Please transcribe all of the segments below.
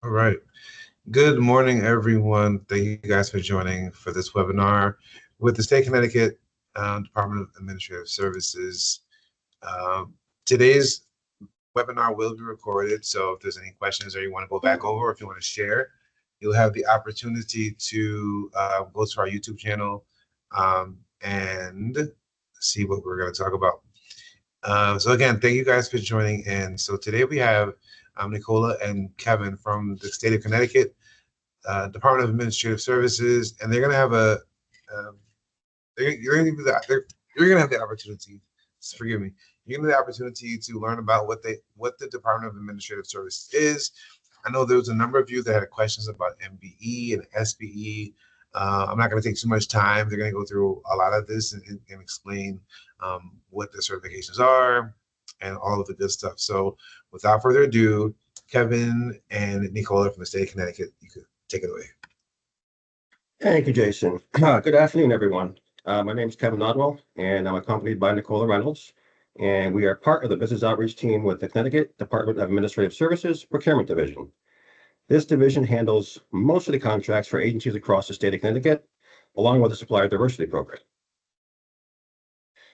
All right. Good morning, everyone. Thank you guys for joining for this webinar with the State of Connecticut Department of Administrative Services. Today's webinar will be recorded, so if there's any questions or you want to go back over, if you want to share, you'll have the opportunity to go to our YouTube channel and see what we're going to talk about. So again, thank you guys for joining in. So today we have Nicola and Kevin from the state of Connecticut, Department of Administrative Services, and they're going to have um, you're going to have the opportunity. Forgive me. You're going to have the opportunity to learn about what the Department of Administrative Service is. I know there was a number of you that had questions about MBE and SBE. I'm not going to take too much time. They're going to go through a lot of this and explain what the certifications are and all of the good stuff. So without further ado, Kevin and Nicola from the state of Connecticut, you could take it away. Thank you, Jason. Good afternoon, everyone. My name is Kevin Nodwell, and I'm accompanied by Nicola Reynolds, and we are part of the business outreach team with the Connecticut Department of Administrative Services Procurement Division. This division handles most of the contracts for agencies across the state of Connecticut, along with the supplier diversity program.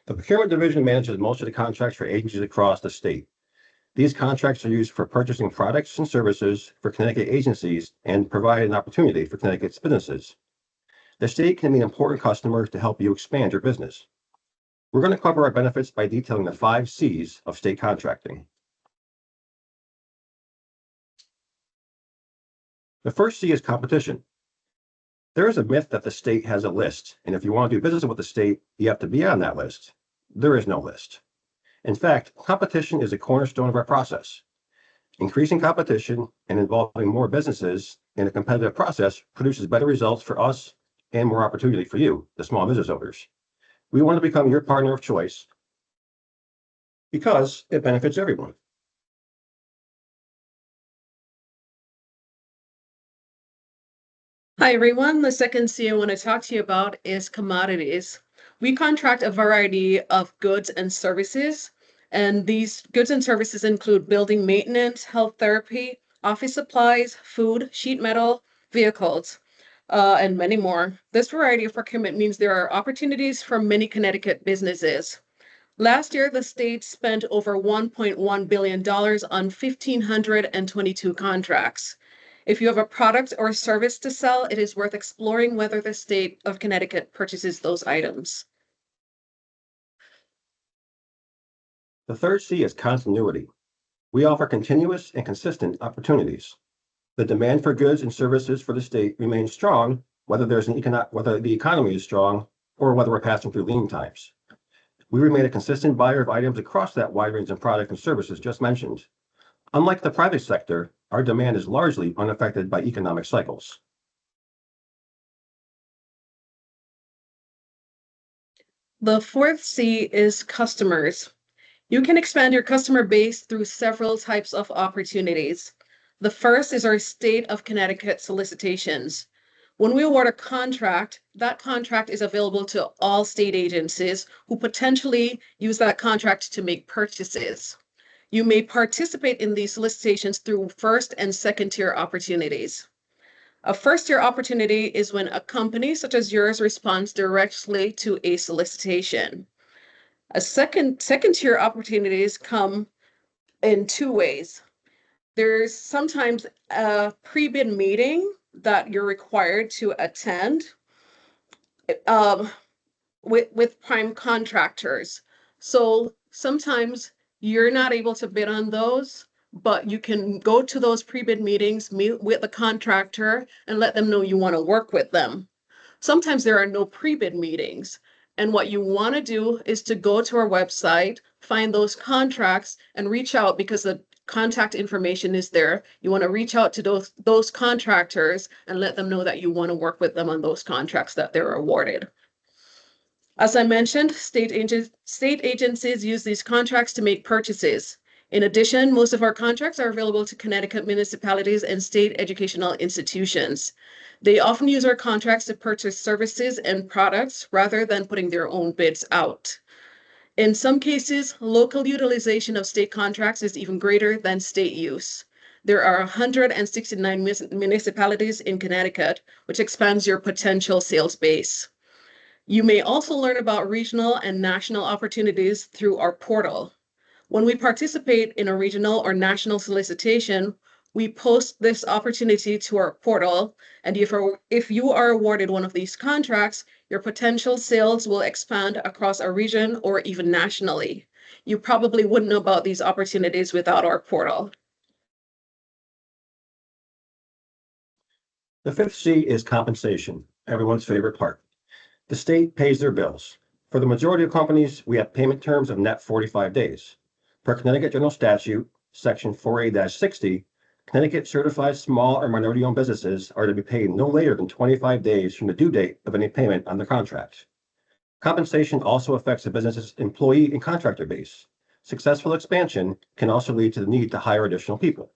The procurement division manages most of the contracts for agencies across the state. These contracts are used for purchasing products and services for Connecticut agencies and provide an opportunity for Connecticut's businesses. The state can be an important customer to help you expand your business. We're going to cover our benefits by detailing the 5 C's of state contracting. The first C is competition. There is a myth that the state has a list, and if you want to do business with the state, you have to be on that list. There is no list. In fact, competition is a cornerstone of our process. Increasing competition and involving more businesses in a competitive process produces better results for us and more opportunity for you, the small business owners. We want to become your partner of choice because it benefits everyone. Hi, everyone. The second C I want to talk to you about is commodities. We contract a variety of goods and services, and these goods and services include building maintenance, health therapy, office supplies, food, sheet metal, vehicles, and many more. This variety of procurement means there are opportunities for many Connecticut businesses. Last year, the state spent over $1.1 billion on 1,522 contracts. If you have a product or service to sell, it is worth exploring whether the state of Connecticut purchases those items. The third C is continuity. We offer continuous and consistent opportunities. The demand for goods and services for the state remains strong, whether the economy is strong or whether we're passing through lean times. We remain a consistent buyer of items across that wide range of products and services just mentioned. Unlike the private sector, our demand is largely unaffected by economic cycles. The fourth C is customers. You can expand your customer base through several types of opportunities. The first is our state of Connecticut solicitations. When we award a contract, that contract is available to all state agencies who potentially use that contract to make purchases. You may participate in these solicitations through first and second tier opportunities. A first tier opportunity is when a company such as yours responds directly to a solicitation. A second tier opportunities come in 2 ways. There's sometimes a pre-bid meeting that you're required to attend with prime contractors. So sometimes you're not able to bid on those, but you can go to those pre-bid meetings, meet with the contractor, and let them know you want to work with them. Sometimes there are no pre-bid meetings. And what you want to do is to go to our website, find those contracts, and reach out because the contact information is there. You want to reach out to those contractors and let them know that you want to work with them on those contracts that they're awarded. As I mentioned, state agencies use these contracts to make purchases. In addition, most of our contracts are available to Connecticut municipalities and state educational institutions. They often use our contracts to purchase services and products rather than putting their own bids out. In some cases, local utilization of state contracts is even greater than state use. There are 169 municipalities in Connecticut, which expands your potential sales base. You may also learn about regional and national opportunities through our portal. When we participate in a regional or national solicitation, we post this opportunity to our portal, and if you are awarded one of these contracts, your potential sales will expand across a region or even nationally. You probably wouldn't know about these opportunities without our portal. The fifth C is compensation, everyone's favorite part. The state pays their bills. For the majority of companies, we have payment terms of net 45 days. Per Connecticut General Statute, Section 4A-60, Connecticut certified small or minority-owned businesses are to be paid no later than 25 days from the due date of any payment on the contract. Compensation also affects a business's employee and contractor base. Successful expansion can also lead to the need to hire additional people.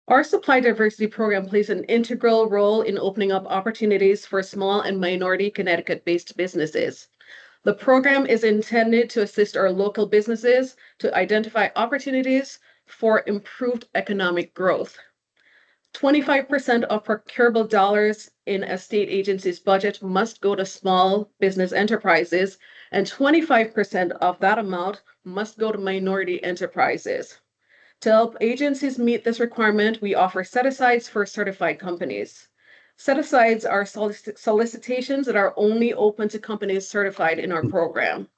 Our supply diversity program plays an integral role in opening up opportunities for small and minority Connecticut-based businesses. The program is intended to assist our local businesses to identify opportunities for improved economic growth. 25% of procurable dollars in a state agency's budget must go to small business enterprises, and 25% of that amount must go to minority enterprises. To help agencies meet this requirement, we offer set-asides for certified companies. Set-asides are solicitations that are only open to companies certified in our program.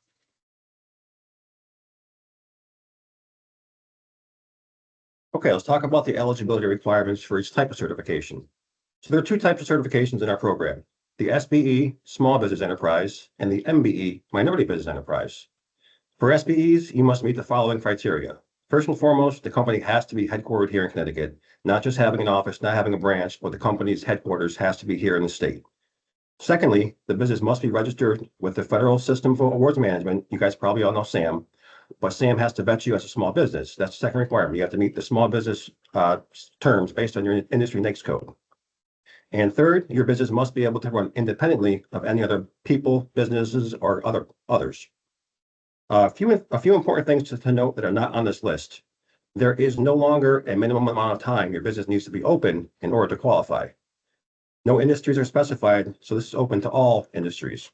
Okay, let's talk about the eligibility requirements for each type of certification. So there are two types of certifications in our program: the SBE, Small Business Enterprise, and the MBE, Minority Business Enterprise. For SBEs, you must meet the following criteria. First and foremost, the company has to be headquartered here in Connecticut, not just having an office, not having a branch, but the company's headquarters has to be here in the state. Secondly, the business must be registered with the Federal System for Awards Management. You guys probably all know SAM, but SAM has to vet you as a small business. That's the second requirement. You have to meet the small business terms based on your industry NAICS code. And third, your business must be able to run independently of any other people, businesses, or others. A few important things to note that are not on this list. There is no longer a minimum amount of time your business needs to be open in order to qualify. No industries are specified, so this is open to all industries.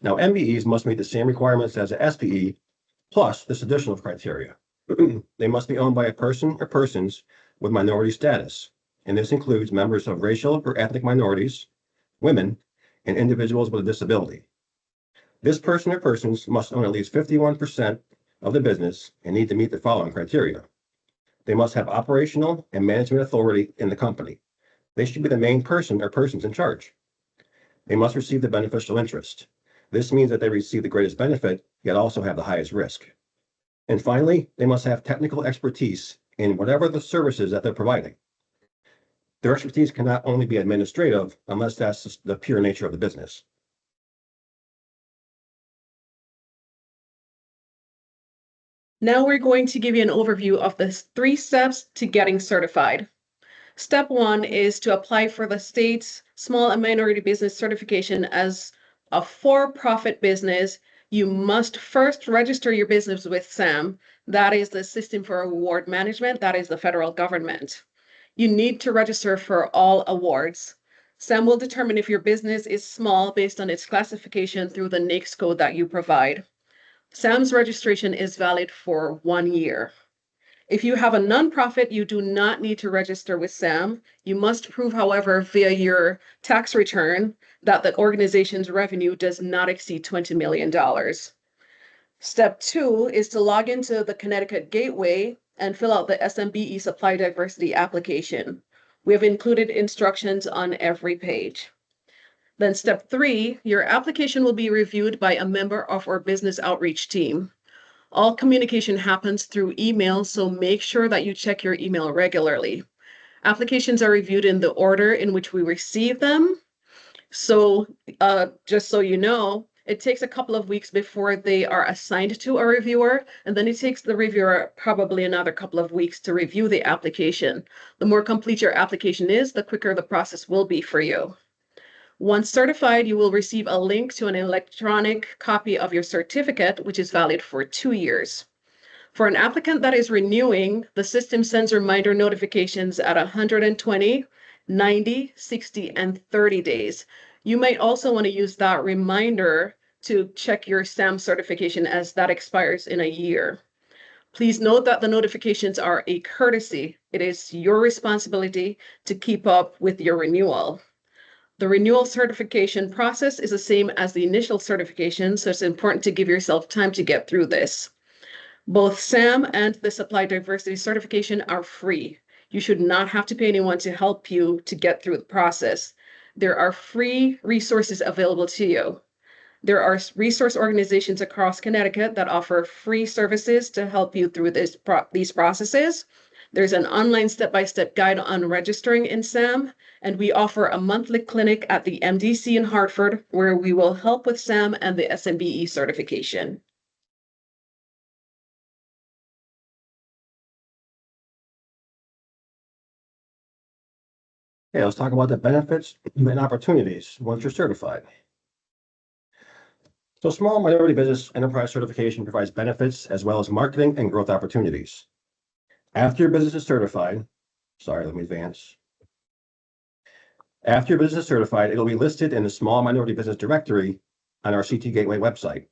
Now, MBEs must meet the same requirements as a SBE, plus this additional criteria. They must be owned by a person or persons with minority status, and this includes members of racial or ethnic minorities, women, and individuals with a disability. This person or persons must own at least 51% of the business and need to meet the following criteria. They must have operational and management authority in the company. They should be the main person or persons in charge. They must receive the beneficial interest. This means that they receive the greatest benefit, yet also have the highest risk. And finally, they must have technical expertise in whatever the services that they're providing. Their expertise cannot only be administrative unless that's the pure nature of the business. Now we're going to give you an overview of the 3 steps to getting certified. Step 1 is to apply for the state's small and minority business certification as a for-profit business. You must first register your business with SAM. That is the System for Award Management. That is the federal government. You need to register for all awards. SAM will determine if your business is small based on its classification through the NAICS code that you provide. SAM's registration is valid for 1 year. If you have a nonprofit, you do not need to register with SAM. You must prove, however, via your tax return that the organization's revenue does not exceed $20 million. Step 2 is to log into the Connecticut Gateway and fill out the SMBE Supply Diversity application. We have included instructions on every page. Then step 3, your application will be reviewed by a member of our business outreach team. All communication happens through email, so make sure that you check your email regularly. Applications are reviewed in the order in which we receive them. So just so you know, it takes a couple of weeks before they are assigned to a reviewer, and then it takes the reviewer probably another couple of weeks to review the application. The more complete your application is, the quicker the process will be for you. Once certified, you will receive a link to an electronic copy of your certificate, which is valid for 2 years. For an applicant that is renewing, the system sends reminder notifications at 120, 90, 60, and 30 days. You might also want to use that reminder to check your SAM certification as that expires in a year. Please note that the notifications are a courtesy. It is your responsibility to keep up with your renewal. The renewal certification process is the same as the initial certification, so it's important to give yourself time to get through this. Both SAM and the Supply Diversity Certification are free. You should not have to pay anyone to help you to get through the process. There are free resources available to you. There are resource organizations across Connecticut that offer free services to help you through these processes. There's an online step-by-step guide on registering in SAM, and we offer a monthly clinic at the MDC in Hartford where we will help with SAM and the SMBE certification. Okay, let's talk about the benefits and opportunities once you're certified. So small minority business enterprise certification provides benefits as well as marketing and growth opportunities. After your business is certified, let me advance. After your business is certified, it'll be listed in the small minority business directory on our CT Gateway website.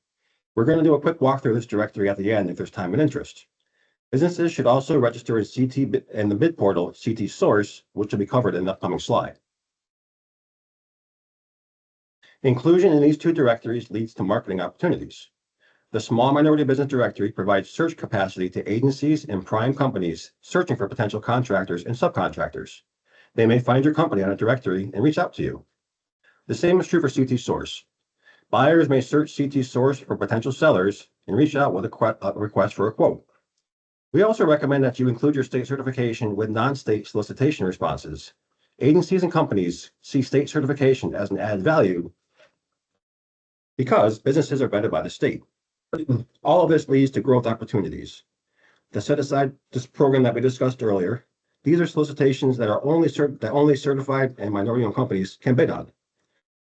We're going to do a quick walkthrough of this directory at the end if there's time and interest. Businesses should also register in the bid portal CT Source, which will be covered in the upcoming slide. Inclusion in these two directories leads to marketing opportunities. The small minority business directory provides search capacity to agencies and prime companies searching for potential contractors and subcontractors. They may find your company on a directory and reach out to you. The same is true for CT Source. Buyers may search CT Source for potential sellers and reach out with a request for a quote. We also recommend that you include your state certification with non-state solicitation responses. Agencies and companies see state certification as an added value because businesses are vetted by the state. All of this leads to growth opportunities. To set aside this program that we discussed earlier, these are solicitations that only certified and minority-owned companies can bid on.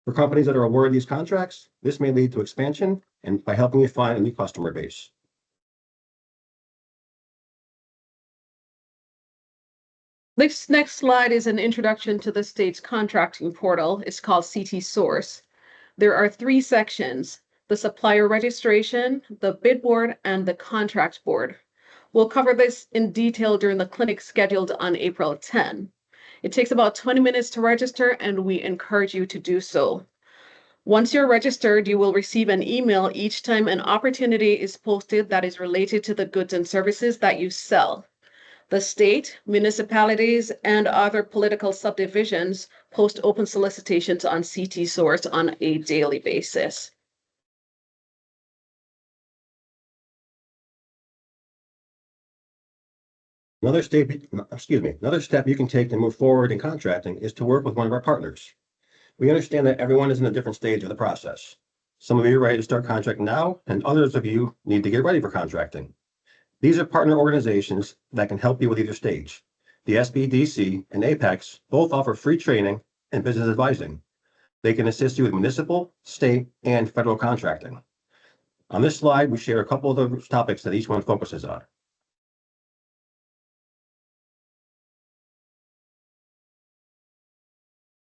For companies that are awarded these contracts, this may lead to expansion and by helping you find a new customer base. This next slide is an introduction to the state's contracting portal. It's called CT Source. There are 3 sections: the supplier registration, the bid board, and the contract board. We'll cover this in detail during the clinic scheduled on April 10. It takes about 20 minutes to register, and we encourage you to do so. Once you're registered, you will receive an email each time an opportunity is posted that is related to the goods and services that you sell. The state, municipalities, and other political subdivisions post open solicitations on CT Source on a daily basis. Another step you can take to move forward in contracting is to work with one of our partners. We understand that everyone is in a different stage of the process. Some of you are ready to start contracting now, and others of you need to get ready for contracting. These are partner organizations that can help you with either stage. The SBDC and Apex both offer free training and business advising. They can assist you with municipal, state, and federal contracting. On this slide, we share a couple of the topics that each one focuses on.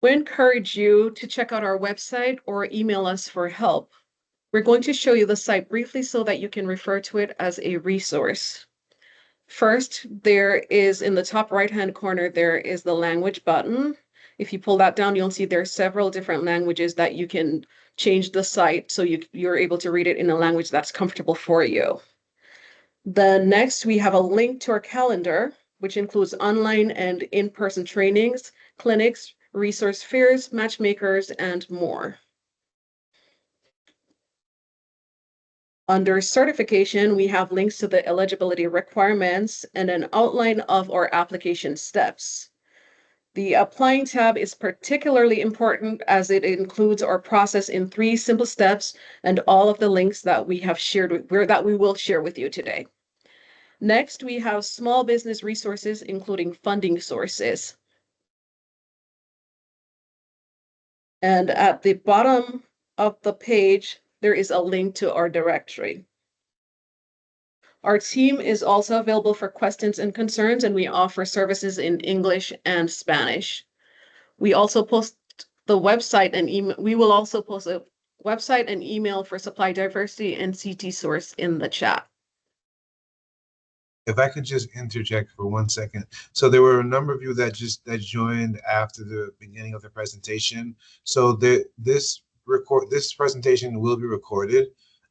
We encourage you to check out our website or email us for help. We're going to show you the site briefly so that you can refer to it as a resource. First, there is in the top right-hand corner, there is the language button. If you pull that down, you'll see there are several different languages that you can change the site so you're able to read it in a language that's comfortable for you. Then next, we have a link to our calendar, which includes online and in-person trainings, clinics, resource fairs, matchmakers, and more. Under certification, we have links to the eligibility requirements and an outline of our application steps. The applying tab is particularly important as it includes our process in 3 simple steps and all of the links that we have shared that we will share with you today. Next, we have small business resources, including funding sources. And at the bottom of the page, there is a link to our directory. Our team is also available for questions and concerns, and we offer services in English and Spanish. We also post the website and email. We will also post a website and email for supply diversity and CT source in the chat. If I could just interject for 1 second. So there were a number of you that joined after the beginning of the presentation. So this presentation will be recorded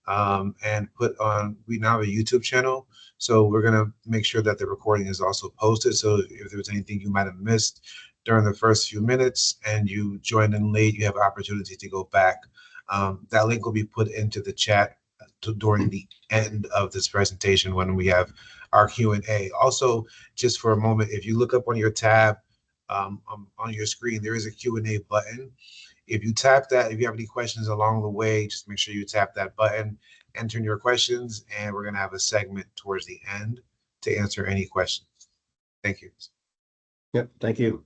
and put on. We now have a YouTube channel, so we're gonna make sure that the recording is also posted. So if there was anything you might have missed during the first few minutes and you joined in late, you have opportunity to go back. That link will be put into the chat during the end of this presentation when we have our Q&A. Also, just for a moment, if you look up on your tab on your screen, there is a Q&A button. If you tap that, if you have any questions along the way, just make sure you tap that button, enter in your questions, and we're going to have a segment towards the end to answer any questions. Thank you. Yep, thank you.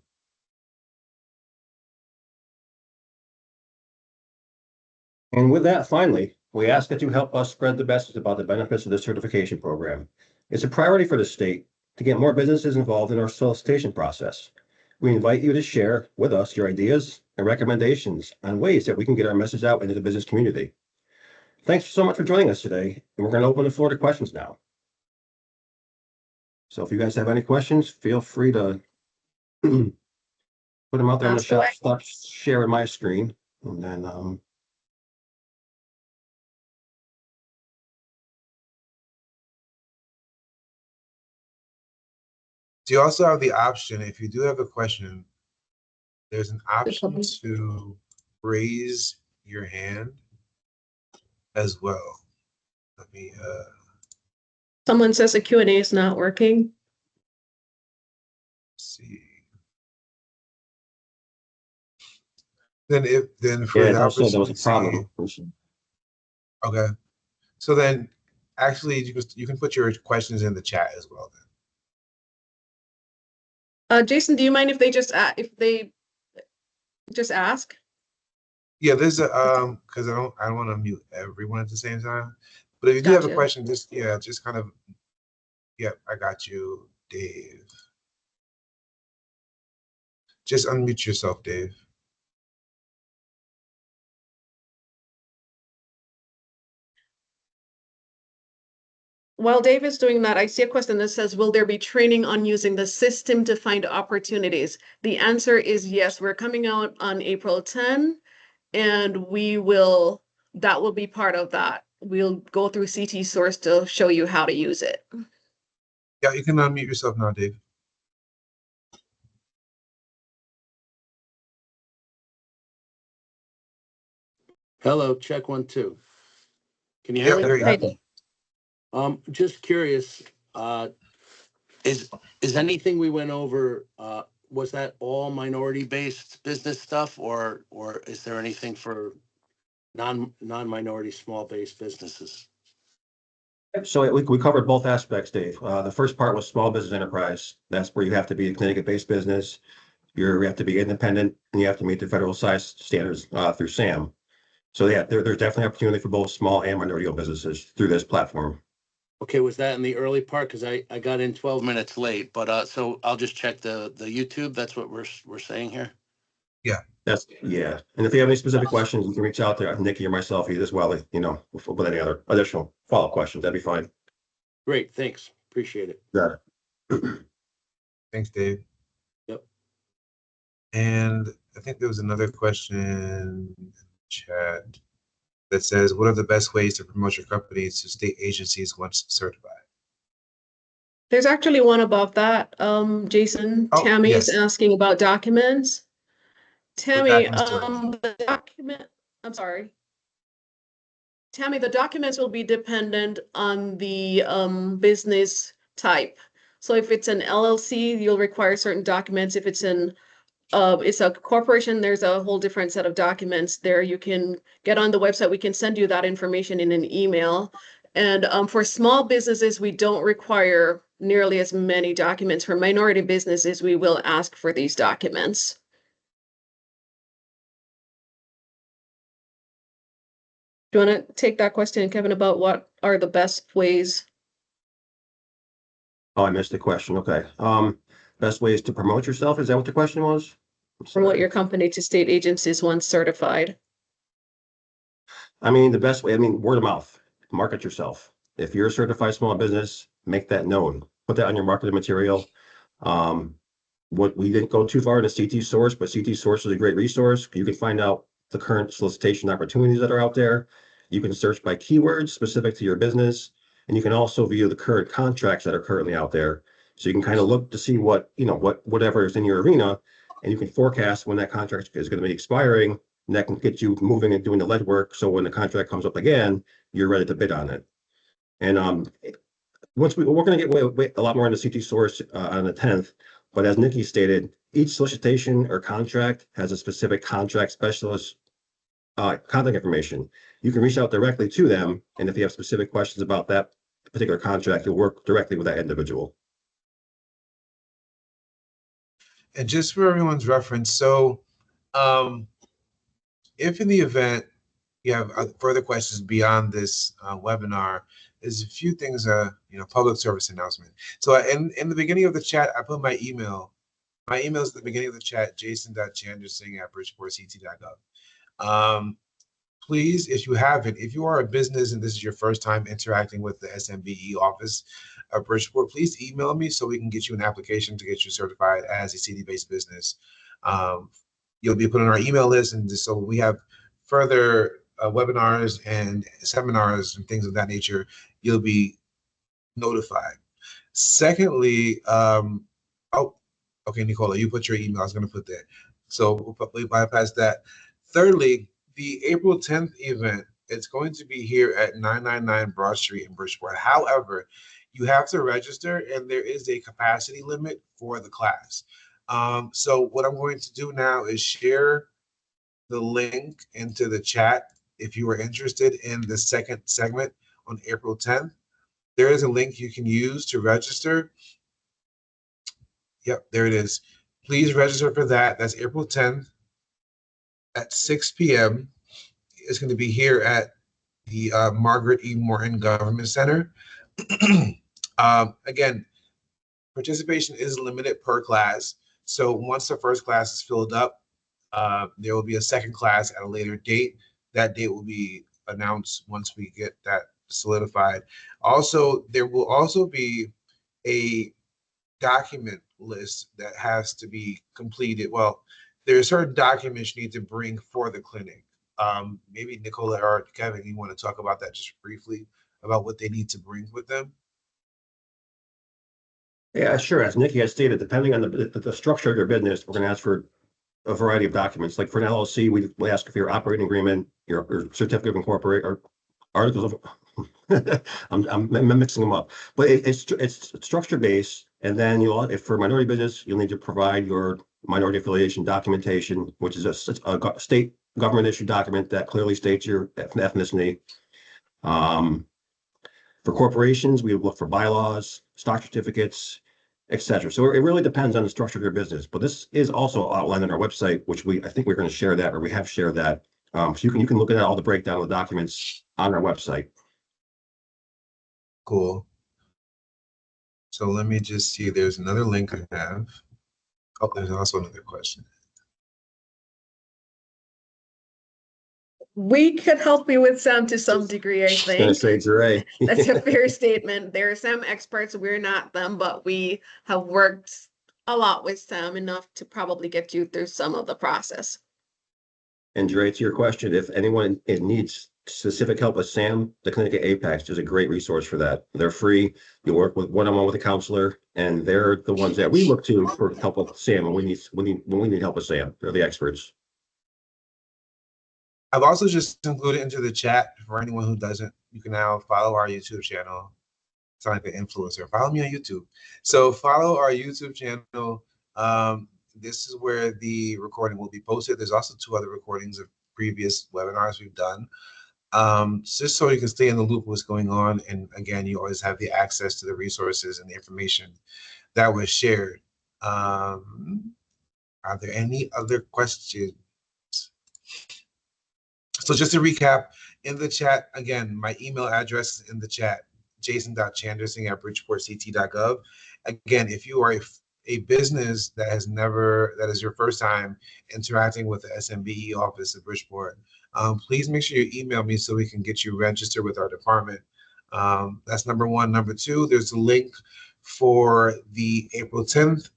And with that, finally, we ask that you help us spread the message about the benefits of this certification program. It's a priority for the state to get more businesses involved in our solicitation process. We invite you to share with us your ideas and recommendations on ways that we can get our message out into the business community. Thanks so much for joining us today, and we're going to open the floor to questions now. So if you guys have any questions, feel free to put them out there. I'm going to stop sharing my screen, and then you also have the option, if you do have a question, there's an option to raise your hand as well. Let me Someone says the Q&A is not working. see. Then for yeah, the also there was a opportunity. problem. Okay. So then actually you can put your questions in the chat as well then. Jason, do you mind if they just ask? Yeah, there's a because I don't want to mute everyone at the same time. But if you do have a question, just kind of I got you, Dave. Just unmute yourself, Dave. While Dave is doing that, I see a question that says, will there be training on using the system to find opportunities? The answer is yes. We're coming out on April 10, and that will be part of that. We'll go through CT Source to show you how to use it. Yeah, you can unmute yourself now, Dave. Hello, check 1, 2. Can you hear Yeah, me? there you go. Just curious, is anything we went over, was that all minority-based business stuff, or is there anything for non-minority small-based businesses? So we covered both aspects, Dave. The first part was small business enterprise. That's where you have to be a Connecticut-based business. You have to be independent, and you have to meet the federal size standards through SAM. So yeah, there's definitely opportunity for both small and minority-owned businesses through this platform. Okay, was that in the early part? Because I got in 12 minutes late, but so I'll just check the YouTube. That's what we're saying here. Yeah. And if you have any specific questions, you can reach out to Nikki or myself as well, with any other additional follow-up questions. That'd be fine. Great, thanks. Appreciate it. Got it. Thanks, Dave. Yep. And I think there was another question in the chat that says, what are the best ways to promote your company to state agencies once certified? There's actually one above that, Jason. Oh, Tammy yes. is asking about documents. Tammy, I'm sorry. Tammy, the documents will be dependent on the business type. So if it's an LLC, you'll require certain documents. If it's it's a corporation, there's a whole different set of documents there. You can get on the website. We can send you that information in an email. And for small businesses, we don't require nearly as many documents. For minority businesses, we will ask for these documents. Do you want to take that question, Kevin, about what are the best ways? Oh, I missed the question. Okay. Best ways to promote yourself. Is that what the question was? I'm Promote sorry. your company to state agencies once certified. I mean, the best way, I mean, word of mouth, market yourself. If you're a certified small business, make that known. Put that on your marketing material. Um, what we didn't go too far into CT Source, but CT Source is a great resource. You can find out the current solicitation opportunities that are out there. You can search by keywords specific to your business, and you can also view the current contracts that are currently out there. So you can kind of look to see what, whatever is in your arena, and you can forecast when that contract is going to be expiring, and that can get you moving and doing the lead work. So when the contract comes up again, you're ready to bid on it. And we're going to get way a lot more into CT Source on the 10th. But as Nikki stated, each solicitation or contract has a specific contract specialist contact information. You can reach out directly to them, and if you have specific questions about that particular contract, you'll work directly with that individual. And just for everyone's reference, so if in the event you have further questions beyond this webinar, there's a few things, public service announcement. So in the beginning of the chat, I put my email. My email is at the beginning of the chat, jason.chandersing@bridgeport.ct.gov. Please, if you are a business and this is your first time interacting with the SMBE office of Bridgeport, please email me so we can get you an application to get you certified as a CD-based business. You'll be put on our email list, and so we have further webinars and seminars and things of that nature, you'll be notified. Secondly, okay, Nicola, you put your email. I was going to put that. So we bypass that. Thirdly, the April 10th event, it's going to be here at 999 Broad Street in Bridgeport. However, you have to register, and there is a capacity limit for the class. So what I'm going to do now is share the link into the chat if you are interested in the second segment on April 10th. There is a link you can use to register. Yep, there it is. Please register for that. That's April 10th at 6 p.m. It's going to be here at the Margaret E. Morton Government Center. Again, participation is limited per class. So once the first class is filled up, there will be a second class at a later date. That date will be announced once we get that solidified. Also, there will also be a document list that has to be completed. Well, there are certain documents you need to bring for the clinic. Maybe Nicola or Kevin, you want to talk about that just briefly, about what they need to bring with them? Yeah, sure. As Nikki has stated, depending on the structure of your business, we're going to ask for a variety of documents. Like for an LLC, we ask for your operating agreement, your certificate of incorporation, or articles of. I'm mixing them up, but it's structure based, and then if for minority business, you'll need to provide your minority affiliation documentation, which is a state government issued document that clearly states your ethnicity. For corporations, we look for bylaws, stock certificates, etc. So it really depends on the structure of your business. But this is also outlined on our website, which I think we're going to share that, or we have shared that. So you can look at all the breakdown of the documents on our website. Cool. So let me just see. There's another link I have. Oh, there's also another question. We could help you with some to some degree, I I was going to think. say, Dre. That's a fair statement. There are some experts, we're not them, but we have worked a lot with some, enough to probably get you through some of the process. And Dre, to your question, if anyone needs specific help with SAM, the Connecticut Apex is a great resource for that. They're free. You work with one-on-one with a counselor, and they're the ones that we look to for help with SAM when we need help with SAM. They're the experts. I've also just included into the chat for anyone who doesn't, you can now follow our YouTube channel. It's like an influencer. Follow me on YouTube. So follow our YouTube channel. This is where the recording will be posted. There's also 2 other recordings of previous webinars we've done. Just so you can stay in the loop of what's going on. And again, you always have the access to the resources and the information that was shared. Are there any other questions? So just to recap, in the chat, again, my email address is in the chat, jason.chandersing@bridgeportct.gov. Again, if you are a business that is your first time interacting with the SMBE office at Bridgeport, please make sure you email me so we can get you registered with our department. That's number one. Number two, there's a link for the April 10th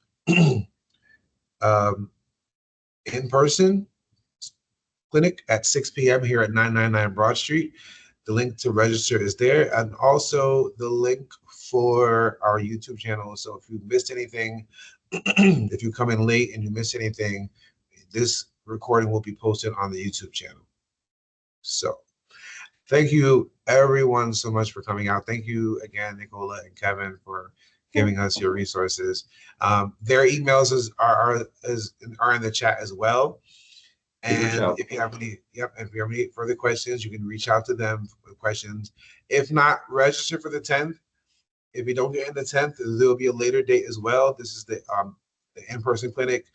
in-person clinic at 6 p.m. here at 999 Broad Street. The link to register is there, and also the link for our YouTube channel. So if you missed anything, if you come in late and you missed anything, this recording will be posted on the YouTube channel. So thank you everyone so much for coming out. Thank you again, Nicola and Kevin, for giving us your resources. Their emails are in the chat as well. And if you have any, if you have any further questions, you can reach out to them with questions. If not, register for the 10th. If you don't get in the 10th, there will be a later date as well. This is the in-person clinic.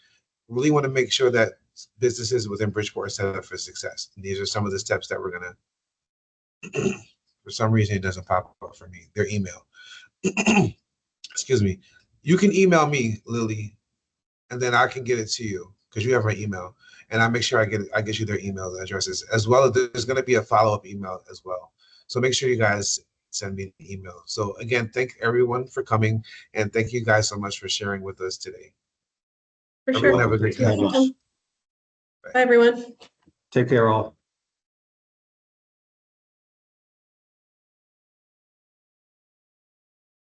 Really want to make sure that businesses within Bridgeport are set up for success. And these are some of the steps that we're gonna. For some reason, it doesn't pop up for me. Their email. Excuse me. You can email me, Lily, and then I can get it to you because you have my email. And I make sure I get you their email addresses, as well as there's going to be a follow-up email as well. So make sure you guys send me an email. So again, thank everyone for coming, and thank you guys so much for sharing with us today. For Everyone sure. have a great You're day. welcome. Bye, everyone. Take care, all.